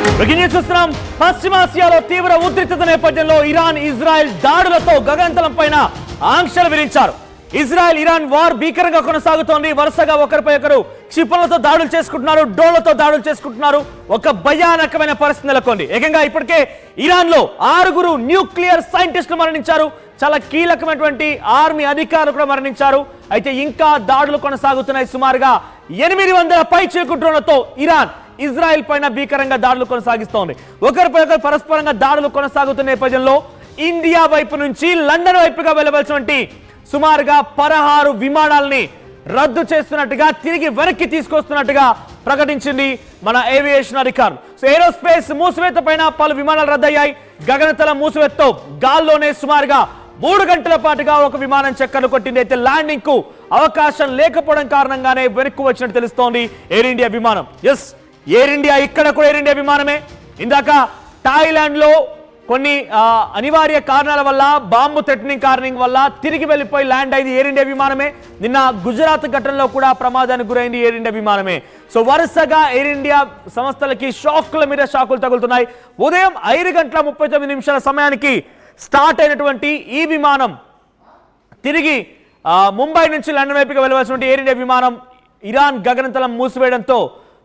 చూస్తున్నాం పశ్చిమాసియాలో తీవ్ర ఉద్రిక్తత నేపథ్యంలో ఇరాన్ ఇజ్రాయెల్ దాడులతో గగనతలం పైన ఆంక్షలు విధించారు. ఇజ్రాయెల్ ఇరాన్ వార్ భీకరంగా కొనసాగుతోంది. వరుసగా ఒకరిపై ఒకరు క్షిపణులతో దాడులు చేసుకుంటున్నారు, డ్రోన్లతో దాడులు చేసుకుంటున్నారు. ఒక భయానకమైన పరిస్థితి నెలకొంది. ఏకంగా ఇప్పటికే ఇరాన్ లో 6 న్యూక్లియర్ సైంటిస్టులు మరణించారు. చాలా కీలకమైనటువంటి ఆర్మీ అధికారులు కూడా మరణించారు. అయితే ఇంకా దాడులు కొనసాగుతున్నాయి. సుమారుగా 800 పైచిలుకు డ్రోన్లతో ఇరాన్ ఇజ్రాయెల్ పైన భీకరంగా దాడులు కొనసాగిస్తోంది. ఒకరిపై ఒకరు పరస్పరంగా దాడులు కొనసాగుతున్న నేపథ్యంలో ఇండియా వైపు నుంచి లండన్ వైపుగా వెళ్ళవలసినటువంటి సుమారుగా 16 విమానాలని రద్దు చేస్తున్నట్టుగా, తిరిగి వెనక్కి తీసుకొస్తున్నట్టుగా ప్రకటించింది మన ఏవియేషన్ అధికారులు. సో ఏరోస్పేస్ మూసివేత పైన పలు విమానాలు రద్దయ్యాయి. గగనతల మూసివేతతో గాల్లోనే సుమారుగా 3 గంటల పాటుగా ఒక విమానం చక్కర్లు కొట్టింది. అయితే ల్యాండింగ్ కు అవకాశం లేకపోవడం కారణంగానే వెనక్కు వచ్చినట్టు తెలుస్తోంది ఎయిర్ ఇండియా విమానం. ఎస్, ఎయిర్ ఇండియా ఇక్కడ కూడా ఎయిర్ ఇండియా విమానమే. ఇందాక థాయిలాండ్ లో కొన్ని అనివార్య కారణాల వల్ల, బాంబు థ్రెటనింగ్ కారణం వల్ల తిరిగి వెళ్ళిపోయి ల్యాండ్ అయింది ఎయిర్ ఇండియా విమానమే. నిన్న గుజరాత్ ఘటనలో కూడా ప్రమాదానికి గురైంది ఎయిర్ ఇండియా విమానమే. సో వరుసగా ఎయిర్ ఇండియా సంస్థలకి షాకుల మీద షాకులు తగులుతున్నాయి. ఉదయం 5:39 సమయానికి స్టార్ట్ అయినటువంటి ఈ విమానం తిరిగి ముంబై నుంచి లండన్ వైపుగా వెళ్ళవలసినటువంటి ఎయిర్ ఇండియా విమానం ఇరాన్ గగనతలం మూసివేయడంతో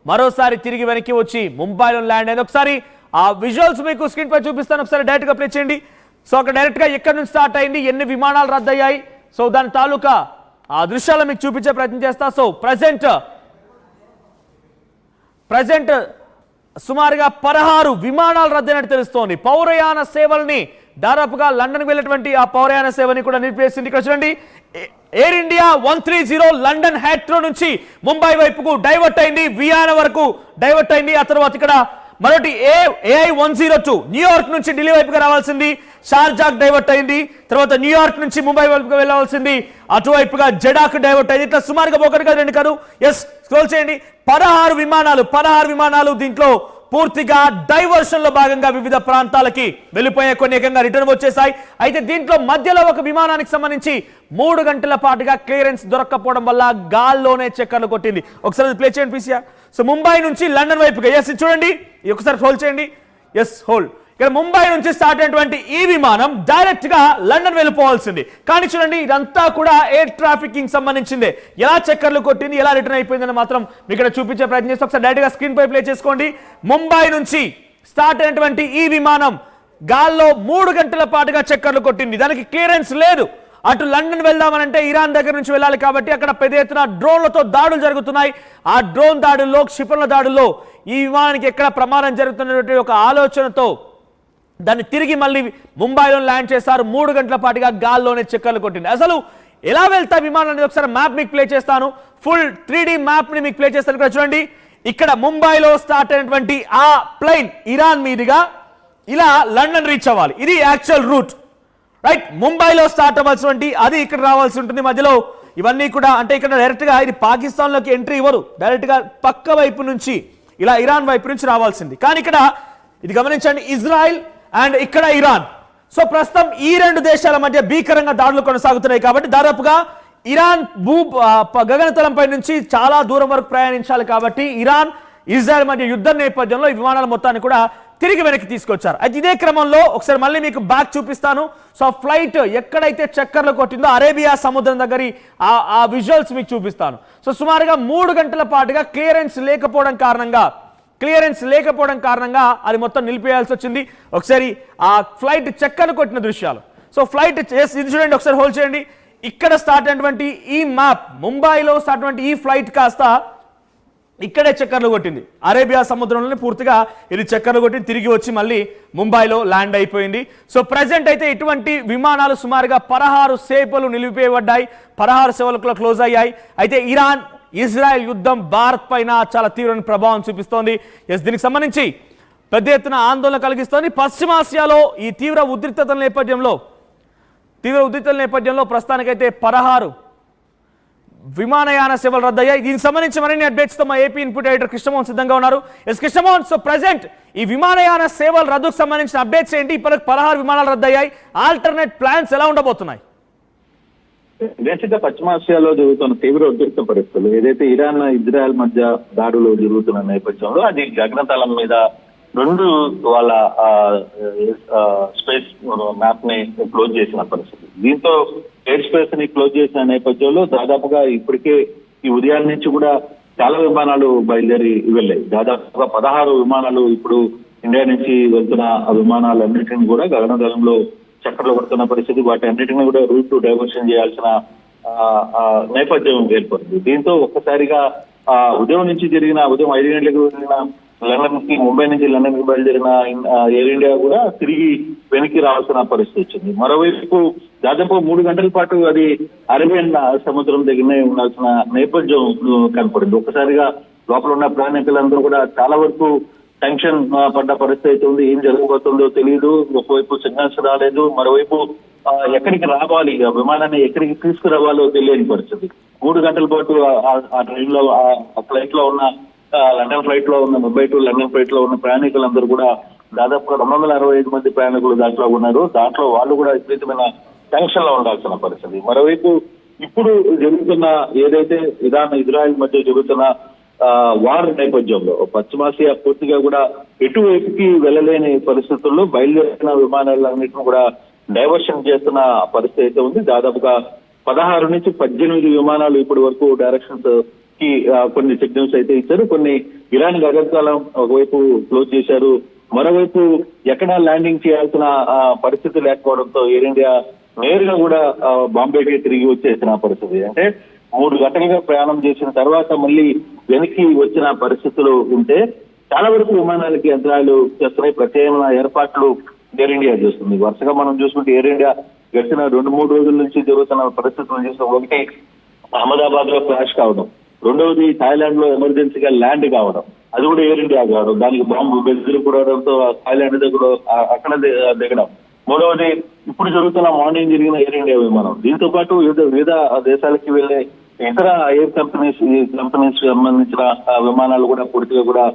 మరోసారి తిరిగి వెనక్కి వచ్చి ముంబైలో ల్యాండ్ అయింది. ఒకసారి ఆ విజువల్స్ మీకు స్క్రీన్ పై చూపిస్తాను, ఒకసారి డైరెక్ట్ గా ప్లే చేయండి. సో అక్కడ డైరెక్ట్ గా ఎక్కడి నుంచి స్టార్ట్ అయింది, ఎన్ని విమానాలు రద్దయ్యాయి, సో దాని తాలూకా ఆ దృశ్యాలు మీకు చూపించే ప్రయత్నం చేస్తా. సో ప్రజెంట్ సుమారుగా 16 విమానాలు రద్దయినట్టు తెలుస్తోంది. పౌరయాన సేవల్ని దాదాపుగా లండన్ వెళ్ళేటువంటి ఆ పౌరయాన సేవని కూడా నిలిపేసింది. ఇక్కడ చూడండి, ఎయిర్ ఇండియా 130 లండన్ హ్యాట్రో నుంచి ముంబై వైపుకు డైవర్ట్ అయింది, వియానా వరకు డైవర్ట్ అయింది. ఆ తర్వాత ఇక్కడ మరొకటి AI 102 న్యూయార్క్ నుంచి ఢిల్లీ వైపుగా రావాల్సింది, షార్జాక్ డైవర్ట్ అయింది. తర్వాత న్యూయార్క్ నుంచి ముంబై వైపుగా వెళ్ళవలసింది, అటువైపుగా జెడాక్ డైవర్ట్ అయింది. ఇట్లా సుమారుగా 1 కాదు 2 కాదు, ఎస్ స్క్రోల్ చేయండి, 16 విమానాలు దీంట్లో పూర్తిగా డైవర్షన్ లో భాగంగా వివిధ ప్రాంతాలకి వెళ్ళిపోయాయి. కొన్ని ఏకంగా రిటర్న్ వచ్చేసాయి. అయితే దీంట్లో మధ్యలో ఒక విమానానికి సంబంధించి 3 గంటల పాటుగా క్లియరెన్స్ దొరక్కపోవడం వల్ల గాల్లోనే చక్కర్లు కొట్టింది. ఒకసారి ప్లే చేయండి పీసీఆర్. సో ముంబై నుంచి లండన్ వైపుగా, ఎస్ చూడండి, ఒకసారి హోల్డ్ చేయండి, ఎస్ హోల్డ్. ఇక్కడ ముంబై నుంచి స్టార్ట్ అయినటువంటి ఈ విమానం డైరెక్ట్ గా లండన్ వెళ్ళిపోవాల్సింది. కానీ చూడండి, ఇదంతా కూడా ఎయిర్ ట్రాఫికింగ్ సంబంధించిందే. ఎలా చక్కర్లు కొట్టింది, ఎలా రిటర్న్ అయిపోయిందని మాత్రం మీకు ఇక్కడ చూపించే ప్రయత్నం చేస్తే ఒకసారి డైరెక్ట్ గా స్క్రీన్ పై ప్లే చేసుకోండి. ముంబై నుంచి స్టార్ట్ అయినటువంటి ఈ విమానం గాల్లో 3 గంటల పాటుగా చక్కర్లు కొట్టింది. దానికి క్లియరెన్స్ లేదు. అటు లండన్ వెళ్దామనంటే ఇరాన్ దగ్గర నుంచి వెళ్ళాలి కాబట్టి అక్కడ పెద్ద ఎత్తున డ్రోన్లతో దాడులు జరుగుతున్నాయి. ఆ డ్రోన్ దాడుల్లో, క్షిపణుల దాడుల్లో ఈ విమానానికి ఎక్కడ ప్రమాదం జరుగుతున్నటువంటి ఒక ఆలోచనతో దాన్ని తిరిగి మళ్ళీ ముంబైలో ల్యాండ్ చేశారు. 3 గంటల పాటుగా గాల్లోనే చక్కర్లు కొట్టింది. అసలు ఎలా వెళ్తా విమానం అనేది ఒకసారి మ్యాప్ మీకు ప్లే చేస్తాను. ఫుల్ 3D మ్యాప్ ని మీకు ప్లే చేస్తాను. ఇక్కడ చూడండి, ఇక్కడ ముంబైలో స్టార్ట్ అయినటువంటి ఆ ప్లైన్ ఇరాన్ మీదుగా ఇలా లండన్ రీచ్ అవ్వాలి. ఇది యాక్చువల్ రూట్, రైట్. ముంబైలో స్టార్ట్ అవ్వాల్సినటువంటి అది ఇక్కడ రావాల్సి ఉంటుంది. మధ్యలో ఇవన్నీ కూడా అంటే ఇక్కడ డైరెక్ట్ గా ఇది పాకిస్తాన్ లోకి ఎంట్రీ ఇవ్వరు, డైరెక్ట్ గా పక్క వైపు నుంచి ఇలా ఇరాన్ వైపు నుంచి రావాల్సింది. కానీ ఇక్కడ ఇది గమనించండి, ఇజ్రాయెల్ అండ్ ఇక్కడ ఇరాన్. సో ప్రస్తుతం ఈ 2 దేశాల మధ్య భీకరంగా దాడులు కొనసాగుతున్నాయి కాబట్టి దాదాపుగా ఇరాన్ గగనతలంపై నుంచి చాలా దూరం వరకు ప్రయాణించాలి కాబట్టి ఇరాన్ ఇజ్రాయెల్ మధ్య యుద్ధం నేపథ్యంలో ఈ విమానాల మొత్తాన్ని కూడా తిరిగి వెనక్కి తీసుకొచ్చారు. అయితే ఇదే క్రమంలో ఒకసారి మళ్ళీ మీకు బ్యాక్ చూపిస్తాను. సో ఫ్లైట్ ఎక్కడైతే చక్కర్లు కొట్టిందో అరేబియా సముద్రం దగ్గర ఆ విజువల్స్ మీకు చూపిస్తాను. సో సుమారుగా 3 గంటల పాటుగా క్లియరెన్స్ లేకపోవడం కారణంగా అది మొత్తం నిలిపేయాల్సి వచ్చింది. ఒకసారి ఆ ఫ్లైట్ చక్కర్లు కొట్టిన దృశ్యాలు. సో ఫ్లైట్ ఇది చూడండి, ఒకసారి హోల్డ్ చేయండి. ఇక్కడ స్టార్ట్ అయినటువంటి ఈ మ్యాప్, ముంబైలో స్టార్ట్ అయినటువంటి ఈ ఫ్లైట్ కాస్త ఇక్కడే చక్కర్లు కొట్టింది. అరేబియా సముద్రంలోనే పూర్తిగా ఇది చక్కర్లు కొట్టి తిరిగి వచ్చి మళ్ళీ ముంబైలో ల్యాండ్ అయిపోయింది. సో ప్రజెంట్ అయితే ఇటువంటి విమానాలు సుమారుగా 16 సేవలు నిలిపివేయబడ్డాయి, 16 సేవలు క్లోజ్ అయ్యాయి. అయితే ఇరాన్ ఇజ్రాయెల్ యుద్ధం భారత్ పైన చాలా తీవ్రమైన ప్రభావం చూపిస్తోంది. దీనికి సంబంధించి పెద్ద ఎత్తున ఆందోళన కలిగిస్తోంది. పశ్చిమాసియాలో ఈ తీవ్ర ఉద్రిక్తతల నేపథ్యంలో ప్రస్తుతానికైతే 16 విమానయాన సేవలు రద్దయ్యాయి. దీనికి సంబంధించి మరిన్ని అప్డేట్స్ తో మా ఏపీ ఇన్పుట్ ఎడిటర్ కృష్ణమోహన్ సిద్ధంగా ఉన్నారు. కృష్ణమోహన్, సో ప్రెసెంట్ ఈ విమానయాన సేవల రద్దుకు సంబంధించిన అప్డేట్స్ ఏంటి? ఇప్పటికి 16 విమానాలు రద్దయ్యాయి. ఆల్టర్నేట్ ప్లాన్స్ ఎలా ఉండబోతున్నాయి? దేశంగా పశ్చిమాసియాలో జరుగుతున్న తీవ్ర ఉద్రిక్త పరిస్థితులు ఏదైతే ఇరాన్ ఇజ్రాయెల్ మధ్య దాడులు జరుగుతున్న నేపథ్యంలో అది గగనతలం మీద రెండు వాళ్ళ స్పేస్ మ్యాప్ ని క్లోజ్ చేసిన పరిస్థితి. దీంతో ఎయిర్ స్పేస్ ని క్లోజ్ చేసిన నేపథ్యంలో దాదాపుగా ఇప్పటికే ఈ ఉదయం నుంచి కూడా చాలా విమానాలు బయలుదేరి వెళ్ళాయి. దాదాపుగా 16 విమానాలు ఇప్పుడు ఇండియా నుంచి వెళ్తున్న ఆ విమానాలన్నింటినీ కూడా గగనతలంలో చక్కర్లు కొడుతున్న పరిస్థితి. వాటి అన్నింటినీ కూడా రూట్ డైవర్షన్ చేయాల్సిన నేపథ్యం ఏర్పడింది. దీంతో ఒక్కసారిగా ఉదయం 5 గంటలకు జరిగిన లండన్ కి, ముంబై నుంచి లండన్ కి బయలుదేరిన ఎయిర్ ఇండియా కూడా తిరిగి వెనక్కి రావాల్సిన పరిస్థితి వచ్చింది. మరోవైపు దాదాపు 3 గంటల పాటు అది అరేబియన్ సముద్రం దగ్గరనే ఉండాల్సిన నేపథ్యం కనపడింది. ఒక్కసారిగా లోపల ఉన్న ప్రయాణికులందరూ కూడా చాలా వరకు టెన్షన్ పడ్డ పరిస్థితి అయితే ఉంది. ఏం జరగబోతుందో తెలియదు. ఒకవైపు సిగ్నల్స్ రాలేదు, మరోవైపు ఎక్కడికి రావాలి, ఆ విమానాన్ని ఎక్కడికి తీసుకురావాలో తెలియని పరిస్థితి. 3 గంటల పాటు ఆ ట్రైన్ లో, ఆ ఫ్లైట్ లో ఉన్న, లండన్ ఫ్లైట్ లో ఉన్న, ముంబై టు లండన్ ఫ్లైట్ లో ఉన్న ప్రయాణికులందరూ కూడా దాదాపుగా 265 మంది ప్రయాణికులు దాంట్లో ఉన్నారు. దాంట్లో వాళ్ళు కూడా విపరీతమైన టెన్షన్ లో ఉండాల్సిన పరిస్థితి. మరోవైపు ఇప్పుడు జరుగుతున్న ఏదైతే ఇజ్రాయెల్ మధ్య జరుగుతున్న వార్ నేపథ్యంలో పశ్చిమాసియా పూర్తిగా కూడా ఎటువైపుకి వెళ్ళలేని పరిస్థితుల్లో బయలుదేరిన విమానాలన్నింటినీ కూడా డైవర్షన్ చేస్తున్న పరిస్థితి అయితే ఉంది. దాదాపుగా 16 నుంచి 18 విమానాలు ఇప్పటి వరకు డైరెక్షన్స్ కి కొన్ని సిగ్నల్స్ అయితే ఇచ్చారు. కొన్ని ఇరాన్ గగనతలం ఒకవైపు క్లోజ్ చేశారు. మరోవైపు ఎక్కడా ల్యాండింగ్ చేయాల్సిన పరిస్థితి లేకపోవడంతో ఎయిర్ ఇండియా నేరుగా కూడా బాంబేకి తిరిగి వచ్చేసిన పరిస్థితి. అంటే 3 గంటలుగా ప్రయాణం చేసిన తర్వాత మళ్ళీ వెనక్కి వచ్చిన పరిస్థితులు ఉంటే చాలా వరకు విమానాలకి యంత్రాలు చేస్తున్నాయి. ప్రత్యేకమైన ఏర్పాట్లు ఎయిర్ ఇండియా చేస్తుంది. వరుసగా మనం చూసుకుంటే ఎయిర్ ఇండియా గడిచిన 2-3 రోజుల నుంచి జరుగుతున్న పరిస్థితులు చూసిన, ఒకటి అహ్మదాబాద్ లో క్రాష్ కావడం, రెండవది థాయిలాండ్ లో ఎమర్జెన్సీగా ల్యాండ్ కావడం, అది కూడా ఎయిర్ ఇండియా కావడం, దానికి బాంబు బెదిరి కూడడంతో థాయిలాండ్ దగ్గర అక్కడ దిగడం, మూడవది ఇప్పుడు జరుగుతున్న మార్నింగ్ జరిగిన ఎయిర్ ఇండియా విమానం. దీంతో పాటు వివిధ దేశాలకి వెళ్లే ఇతర ఎయిర్ కంపెనీస్ సంబంధించిన విమానాలు కూడా పూర్తిగా కూడా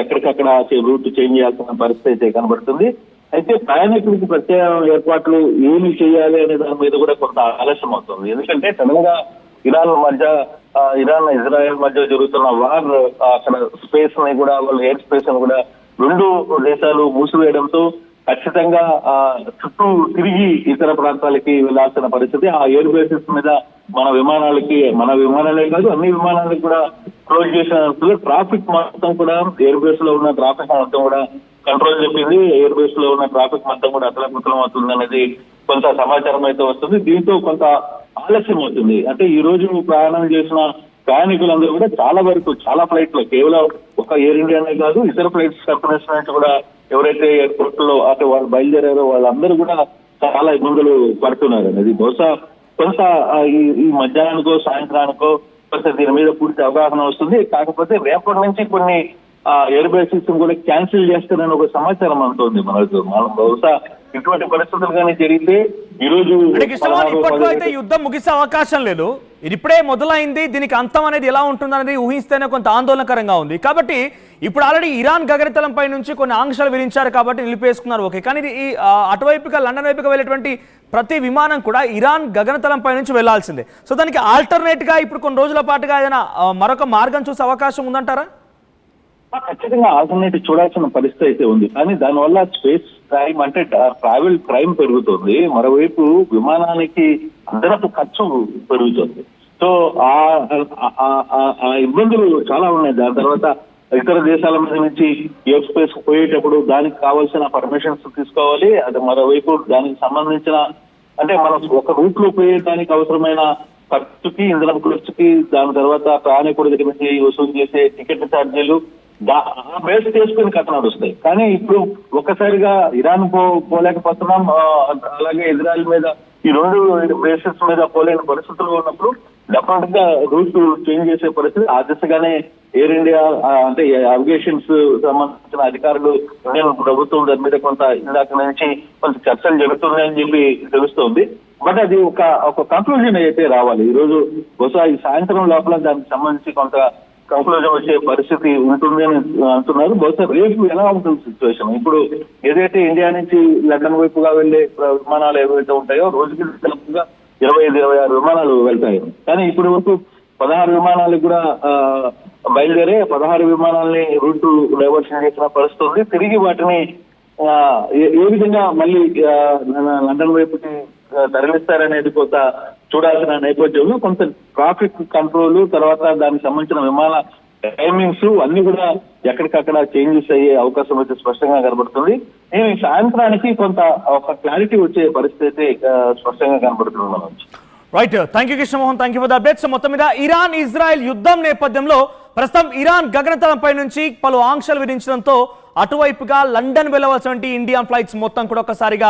ఎక్కడికక్కడ రూట్ చేంజ్ చేయాల్సిన పరిస్థితి అయితే కనబడుతుంది. అయితే ప్రయాణికులకి ప్రత్యేక ఏర్పాట్లు ఏమి చేయాలి అనే దాని మీద కూడా కొంత ఆలస్యం అవుతుంది. ఎందుకంటే సడన్గా ఇరాన్ ఇజ్రాయెల్ మధ్య జరుగుతున్న వార్ అక్కడ స్పేస్ ని కూడా, వాళ్ళ ఎయిర్ స్పేస్ ని కూడా 2 దేశాలు మూసివేయడంతో ఖచ్చితంగా చుట్టూ తిరిగి ఇతర ప్రాంతాలకి వెళ్లాల్సిన పరిస్థితి. ఆ ఎయిర్ బేసెస్ మీద మన విమానాలే కాదు అన్ని విమానాలకు కూడా క్లోజ్ చేసిన ట్రాఫిక్ మొత్తం కూడా, ఎయిర్ బేస్ లో ఉన్న ట్రాఫిక్ మొత్తం కూడా కంట్రోల్ చెప్పింది. ఎయిర్ బేస్ లో ఉన్న ట్రాఫిక్ మొత్తం కూడా అతలకుతలం అవుతుంది అనేది కొంత సమాచారం అయితే వస్తుంది. దీంతో కొంత ఆలస్యం అవుతుంది. అంటే ఈ రోజు ప్రయాణం చేసిన ప్రయాణికులందరూ కూడా చాలా ఫ్లైట్లు, కేవలం ఒక ఎయిర్ ఇండియానే కాదు ఇతర ఫ్లైట్స్ కంపెనీస్ నుంచి కూడా ఎవరైతే ఎయిర్పోర్ట్ లో అంటే వాళ్ళు బయలుదేరారో వాళ్ళందరూ కూడా చాలా ఇబ్బందులు పడుతున్నారు అనేది. బహుశా కొంత ఈ మధ్యాహ్నానికో సాయంత్రానికో కొంత దీని మీద పూర్తి అవగాహన వస్తుంది. కాకపోతే రేపటి నుంచి కొన్ని ఎయిర్ బేసెస్ కూడా క్యాన్సిల్ చేస్తారని ఒక సమాచారం అంటుంది. మనం బహుశా ఇటువంటి పరిస్థితులు కానీ జరిగితే ఈ రోజు ఇప్పట్లో అయితే యుద్ధం ముగిసే అవకాశం లేదు. ఇది ఇప్పుడే మొదలైంది. దీనికి అంతం అనేది ఎలా ఉంటుందనేది ఊహిస్తేనే కొంత ఆందోళనకరంగా ఉంది. కాబట్టి ఇప్పుడు ఆల్రెడీ ఇరాన్ గగనతలంపై నుంచి కొన్ని ఆంక్షలు విధించారు కాబట్టి నిలిపేసుకున్నారు, ఓకే. కానీ ఈ అటువైపుగా లండన్ వైపుగా వెళ్ళేటువంటి ప్రతి విమానం కూడా ఇరాన్ గగనతలంపై నుంచి వెళ్లాల్సిందే. సో దానికి ఆల్టర్నేట్ గా ఇప్పుడు కొన్ని రోజుల పాటుగా ఏదైనా మరొక మార్గం చూసే అవకాశం ఉందంటారా? ఖచ్చితంగా ఆల్టర్నేటివ్ చూడాల్సిన పరిస్థితి అయితే ఉంది. కానీ దానివల్ల స్పేస్ టైం అంటే ట్రావెల్ టైం పెరుగుతుంది. మరోవైపు విమానానికి అదనపు ఖర్చు పెరుగుతుంది. సో ఆ ఇబ్బందులు చాలా ఉన్నాయి. దాని తర్వాత ఇతర దేశాల మీద నుంచి ఎయిర్ స్పేస్ పోయేటప్పుడు దానికి కావాల్సిన పర్మిషన్స్ తీసుకోవాలి. అది మరోవైపు దానికి సంబంధించిన అంటే మనం ఒక రూట్ లో పోయేదానికి అవసరమైన ఖర్చుకి, ఇంధనం ఖర్చుకి, దాని తర్వాత ప్రయాణికుడి దగ్గర నుంచి వసూలు చేసే టికెట్ ఛార్జీలు బేస్ చేసుకుని కథ నడుస్తాయి. కానీ ఇప్పుడు ఒక్కసారిగా ఇరాన్ పోలేకపోతున్నాం, అలాగే ఇజ్రాయెల్ మీద ఈ 2 బేసెస్ మీద పోలేని పరిస్థితులు ఉన్నప్పుడు డెఫినెట్ గా రూట్ చేంజ్ చేసే పరిస్థితి. ఆ దిశగానే ఎయిర్ ఇండియా అంటే అవిగేషన్స్ సంబంధించిన అధికారులు ప్రభుత్వం దాని మీద కొంత ఇందాక నుంచి కొంత చర్చలు జరుగుతున్నాయని చెప్పి తెలుస్తోంది. బట్ అది ఒక కంక్లూజన్ అయితే రావాలి. ఈ రోజు బహుశా ఈ సాయంత్రం లోపల దానికి సంబంధించి కొంత కంక్లూజన్ వచ్చే పరిస్థితి ఉంటుంది అని అంటున్నారు. బహుశా రేపు ఎలా ఉంటుంది సిచ్యువేషన్? ఇప్పుడు ఏదైతే ఇండియా నుంచి లండన్ వైపుగా వెళ్లే విమానాలు ఏవైతే ఉంటాయో రోజుకి 25-26 విమానాలు వెళ్తాయి. కానీ ఇప్పటి వరకు 16 విమానాలు కూడా బయలుదేరే 16 విమానాలని రూట్ డైవర్షన్ చేసిన పరిస్థితి ఉంది. తిరిగి వాటిని ఏ విధంగా మళ్ళీ లండన్ వైపుకి తరలిస్తారనేది కొంత చూడాల్సిన నేపథ్యంలో కొంత ట్రాఫిక్ కంట్రోల్, తర్వాత దానికి సంబంధించిన విమాన టైమింగ్స్ అన్ని కూడా ఎక్కడికక్కడ చేంజెస్ అయ్యే అవకాశం అయితే స్పష్టంగా కనబడుతుంది. నేను సాయంత్రానికి కొంత ఒక క్లారిటీ వచ్చే పరిస్థితి అయితే స్పష్టంగా కనబడుతుంది మనం. Right, thank you Krishnamohan, thank you for the updates. మొత్తం మీద ఇరాన్ ఇజ్రాయెల్ యుద్ధం నేపథ్యంలో ప్రస్తుతం ఇరాన్ గగనతలంపై నుంచి పలు ఆంక్షలు విధించడంతో అటువైపుగా లండన్ వెళ్ళవలసినటువంటి ఇండియన్ ఫ్లైట్స్ మొత్తం కూడా ఒకసారిగా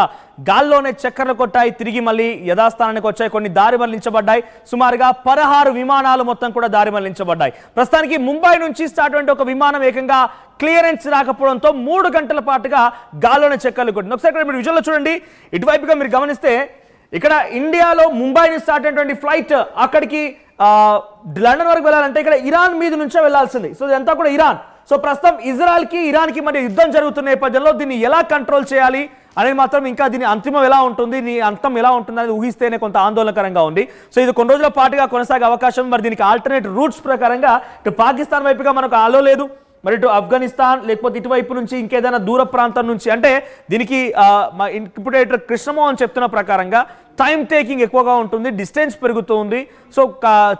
గాల్లోనే చక్కర్లు కొట్టాయి, తిరిగి మళ్ళీ యథాస్థానానికి వచ్చాయి. కొన్ని దారి మళ్లించబడ్డాయి. సుమారుగా 16 విమానాలు మొత్తం కూడా దారి మళ్లించబడ్డాయి. ప్రస్తుతానికి ముంబై నుంచి స్టార్ట్ అయిన ఒక విమానం ఏకంగా క్లియరెన్స్ రాకపోవడంతో 3 గంటల పాటుగా గాల్లోనే చక్కర్లు కొట్టింది. ఒకసారి ఇక్కడ మీరు విజువల్లో చూడండి. ఇటువైపుగా మీరు గమనిస్తే ఇక్కడ ఇండియాలో ముంబై నుంచి స్టార్ట్ అయినటువంటి ఫ్లైట్ అక్కడికి లండన్ వరకు వెళ్ళాలంటే ఇక్కడ ఇరాన్ మీద నుంచే వెళ్లాల్సింది. సో ఇదంతా కూడా ఇరాన్. సో ప్రస్తుతం ఇజ్రాయెల్కి ఇరాన్కి మధ్య యుద్ధం జరుగుతున్న నేపథ్యంలో దీన్ని ఎలా కంట్రోల్ చేయాలి అనేది మాత్రం ఇంకా దీని అంతిమం ఎలా ఉంటుంది, దీని అంతం ఎలా ఉంటుంది అనేది ఊహిస్తేనే కొంత ఆందోళనకరంగా ఉంది. సో ఇది కొన్ని రోజుల పాటుగా కొనసాగే అవకాశం. మరి దీనికి ఆల్టర్నేట్ రూట్స్ ప్రకారంగా ఇటు పాకిస్తాన్ వైపుగా మనకు ఆలో లేదు, మరి ఇటు ఆఫ్ఘనిస్తాన్ లేకపోతే ఇటువైపు నుంచి ఇంకేదైనా దూర ప్రాంతం నుంచి, అంటే దీనికి ఇప్పుడు కృష్ణమోహన్ చెప్తున్న ప్రకారంగా టైం టేకింగ్ ఎక్కువగా ఉంటుంది, డిస్టెన్స్ పెరుగుతూ ఉంది, సో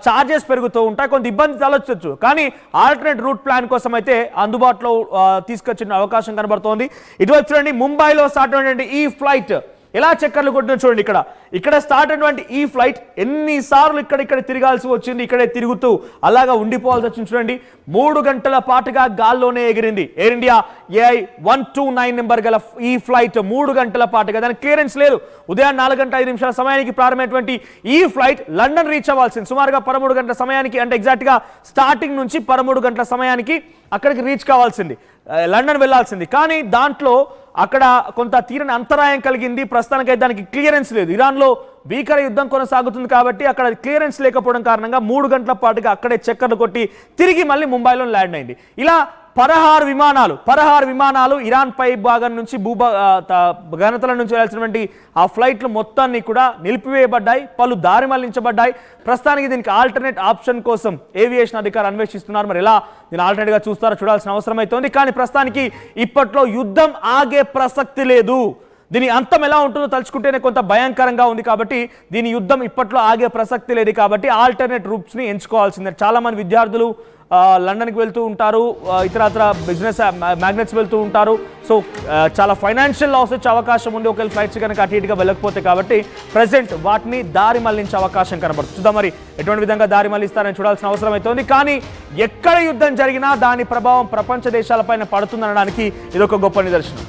చార్జెస్ పెరుగుతూ ఉంటాయి, కొంత ఇబ్బంది తలొచ్చు. కానీ ఆల్టర్నేట్ రూట్ ప్లాన్ కోసం అయితే అందుబాటులో తీసుకొచ్చిన అవకాశం కనబడుతోంది. ఇటువైపు చూడండి, ముంబైలో స్టార్ట్ అయినటువంటి ఈ ఫ్లైట్ ఎలా చక్కర్లు కొట్టిన చూడండి. ఇక్కడ స్టార్ట్ అయినటువంటి ఈ ఫ్లైట్ ఎన్నిసార్లు ఇక్కడ తిరగాల్సి వచ్చింది, ఇక్కడే తిరుగుతూ అలాగా ఉండిపోవాల్సి వచ్చింది. చూడండి, 3 గంటల పాటుగా గాల్లోనే ఎగిరింది. ఎయిర్ ఇండియా AI129 నెంబర్ గల ఈ ఫ్లైట్ 3 గంటల పాటుగా, దానికి క్లియరెన్స్ లేదు. ఉదయం 4:05 సమయానికి ప్రారంభమైనటువంటి ఈ ఫ్లైట్ లండన్ రీచ్ అవ్వాల్సింది. సుమారుగా 13 గంటల సమయానికి, అంటే ఎగ్జాక్ట్గా స్టార్టింగ్ నుంచి 13 గంటల సమయానికి అక్కడికి రీచ్ కావాల్సింది, లండన్ వెళ్లాల్సింది. కానీ దాంట్లో అక్కడ కొంత తీరని అంతరాయం కలిగింది. ప్రస్తుతానికైతే దానికి క్లియరెన్స్ లేదు. ఇరాన్లో భీకర యుద్ధం కొనసాగుతుంది కాబట్టి అక్కడ క్లియరెన్స్ లేకపోవడం కారణంగా 3 గంటల పాటుగా అక్కడే చక్కర్లు కొట్టి తిరిగి మళ్ళీ ముంబైలో ల్యాండ్ అయింది. ఇలా 16 విమానాలు ఇరాన్ పై భాగం నుంచి గగనతలం నుంచి వెళ్లాల్సినటువంటి ఆ ఫ్లైట్లు మొత్తాన్ని కూడా నిలిపివేయబడ్డాయి, పలు దారి మళ్లించబడ్డాయి. ప్రస్తుతానికి దీనికి ఆల్టర్నేట్ ఆప్షన్ కోసం ఏవియేషన్ అధికారులు అన్వేషిస్తున్నారు. మరి ఎలా దీన్ని ఆల్టర్నేట్గా చూస్తారో చూడాల్సిన అవసరం అవుతోంది. కానీ ప్రస్తుతానికి ఇప్పట్లో యుద్ధం ఆగే ప్రసక్తి లేదు. దీని అంతం ఎలా ఉంటుందో తలుచుకుంటేనే కొంత భయంకరంగా ఉంది. కాబట్టి దీని యుద్ధం ఇప్పట్లో ఆగే ప్రసక్తి లేదు. కాబట్టి ఆల్టర్నేట్ రూట్స్ని ఎంచుకోవాల్సిందే. చాలామంది విద్యార్థులు లండన్కి వెళ్తూ ఉంటారు, ఇతరత్ర బిజినెస్ మ్యాగ్నెట్స్ వెళ్తూ ఉంటారు. సో చాలా ఫైనాన్షియల్ లాస్ వచ్చే అవకాశం ఉంది ఒకవేళ ఫ్లైట్స్ కనుక అటు ఇటుగా వెళ్ళకపోతే. కాబట్టి ప్రజెంట్ వాటిని దారి మళ్లించే అవకాశం కనబడుతుంది. చూద్దాం మరి ఎటువంటి విధంగా దారి మళ్లిస్తారని చూడాల్సిన అవసరం అవుతుంది. కానీ ఎక్కడ యుద్ధం జరిగినా దాని ప్రభావం ప్రపంచ దేశాలపైన పడుతుందనడానికి ఇదొక గొప్ప నిదర్శనం.